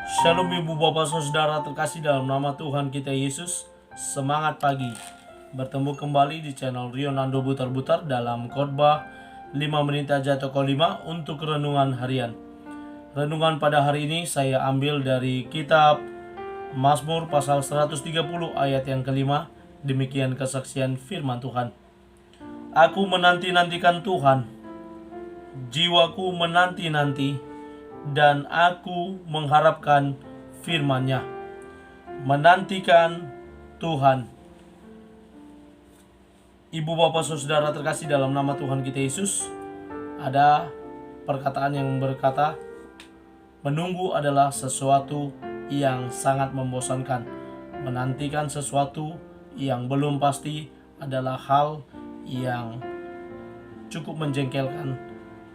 Shalom ibu bapak saudara terkasih dalam nama Tuhan kita Yesus. Semangat pagi. Bertemu kembali di channel Rionando Butar-Butar dalam khotbah 5 menit aja toko 5 untuk renungan harian. Renungan pada hari ini saya ambil dari kitab Mazmur pasal 130 ayat yang kelima. Demikian kesaksian firman Tuhan. Aku menanti-nantikan Tuhan, jiwaku menanti-nanti, dan aku mengharapkan firman-Nya. Menantikan Tuhan. Ibu bapak saudara terkasih dalam nama Tuhan kita Yesus, ada perkataan yang berkata, menunggu adalah sesuatu yang sangat membosankan. Menantikan sesuatu yang belum pasti adalah hal yang cukup menjengkelkan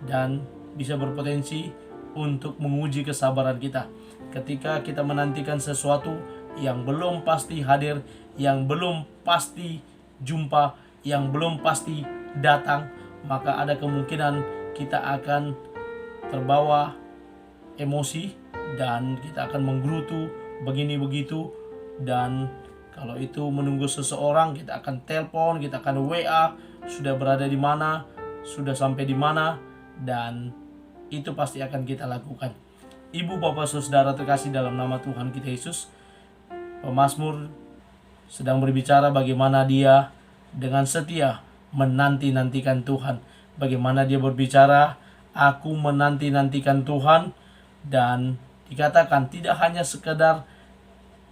dan bisa berpotensi untuk menguji kesabaran kita. Ketika kita menantikan sesuatu yang belum pasti hadir, yang belum pasti jumpa, yang belum pasti datang, maka ada kemungkinan kita akan terbawa emosi dan kita akan menggerutu begini begitu. Dan kalau itu menunggu seseorang, kita akan telepon, kita akan WA, sudah berada di mana, sudah sampai di mana, dan itu pasti akan kita lakukan. Ibu bapak saudara terkasih dalam nama Tuhan kita Yesus, pemazmur sedang berbicara bagaimana dia dengan setia menanti-nantikan Tuhan. Bagaimana dia berbicara, aku menanti-nantikan Tuhan, dan dikatakan tidak hanya sekedar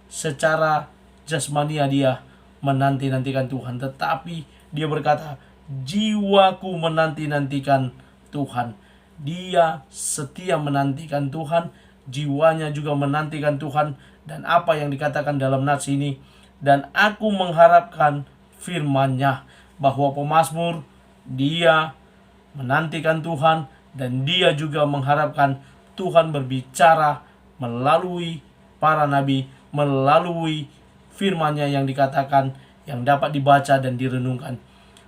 secara jasmania dia menanti-nantikan Tuhan, tetapi dia berkata, jiwaku menanti-nantikan Tuhan. Dia setia menantikan Tuhan, jiwanya juga menantikan Tuhan. Dan apa yang dikatakan dalam nats ini, dan aku mengharapkan firman-Nya, bahwa pemazmur dia menantikan Tuhan dan dia juga mengharapkan Tuhan berbicara melalui para nabi, melalui firman-Nya yang dikatakan, yang dapat dibaca dan direnungkan.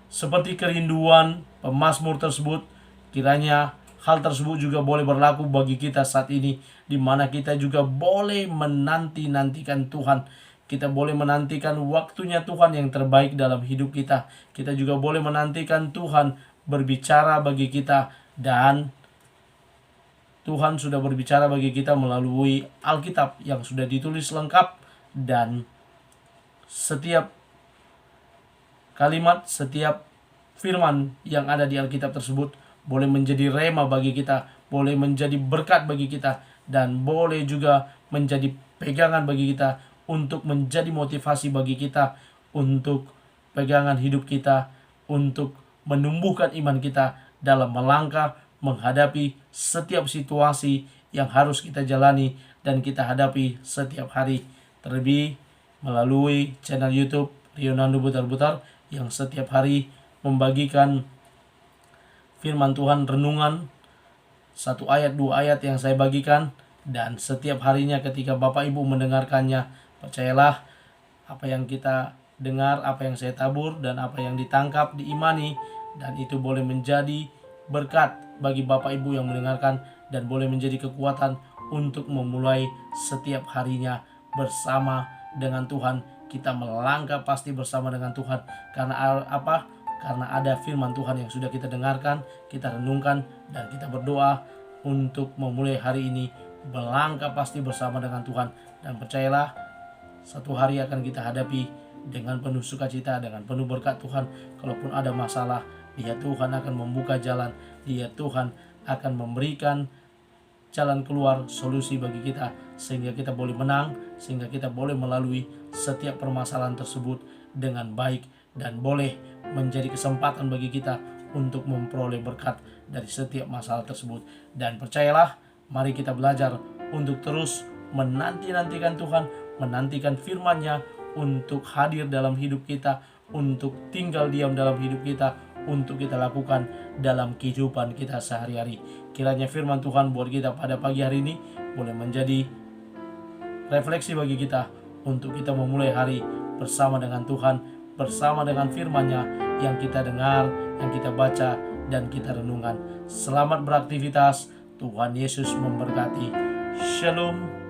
Seperti kerinduan pemazmur tersebut, kiranya hal tersebut juga boleh berlaku bagi kita saat ini, di mana kita juga boleh menanti-nantikan Tuhan. Kita boleh menantikan waktunya Tuhan yang terbaik dalam hidup kita. Kita juga boleh menantikan Tuhan berbicara bagi kita, dan Tuhan sudah berbicara bagi kita melalui Alkitab yang sudah ditulis lengkap, dan setiap kalimat, setiap firman yang ada di Alkitab tersebut boleh menjadi rema bagi kita, boleh menjadi berkat bagi kita, dan boleh juga menjadi pegangan bagi kita, untuk menjadi motivasi bagi kita, untuk pegangan hidup kita, untuk menumbuhkan iman kita dalam melangkah menghadapi setiap situasi yang harus kita jalani dan kita hadapi setiap hari. Terlebih melalui channel YouTube Rionando Butar-Butar yang setiap hari membagikan firman Tuhan, renungan 1 ayat 2 ayat yang saya bagikan, dan setiap harinya ketika Bapak Ibu mendengarkannya, percayalah apa yang kita dengar, apa yang saya tabur, dan apa yang ditangkap diimani, dan itu boleh menjadi berkat bagi Bapak Ibu yang mendengarkan, dan boleh menjadi kekuatan untuk memulai setiap harinya bersama dengan Tuhan. Kita melangkah pasti bersama dengan Tuhan. Karena apa? Karena ada firman Tuhan yang sudah kita dengarkan, kita renungkan, dan kita berdoa untuk memulai hari ini melangkah pasti bersama dengan Tuhan. Dan percayalah, satu hari akan kita hadapi dengan penuh sukacita, dengan penuh berkat Tuhan. Kalaupun ada masalah, dia Tuhan akan membuka jalan, dia Tuhan akan memberikan jalan keluar, solusi bagi kita, sehingga kita boleh menang, sehingga kita boleh melalui setiap permasalahan tersebut dengan baik, dan boleh menjadi kesempatan bagi kita untuk memperoleh berkat dari setiap masalah tersebut. Dan percayalah, mari kita belajar untuk terus menanti-nantikan Tuhan, menantikan firman-Nya untuk hadir dalam hidup kita, untuk tinggal diam dalam hidup kita, untuk kita lakukan dalam kehidupan kita sehari-hari. Kiranya firman Tuhan buat kita pada pagi hari ini boleh menjadi refleksi bagi kita, untuk kita memulai hari bersama dengan Tuhan, bersama dengan firman-Nya yang kita dengar, yang kita baca, dan kita renungkan. Selamat beraktivitas. Tuhan Yesus memberkati. Shalom.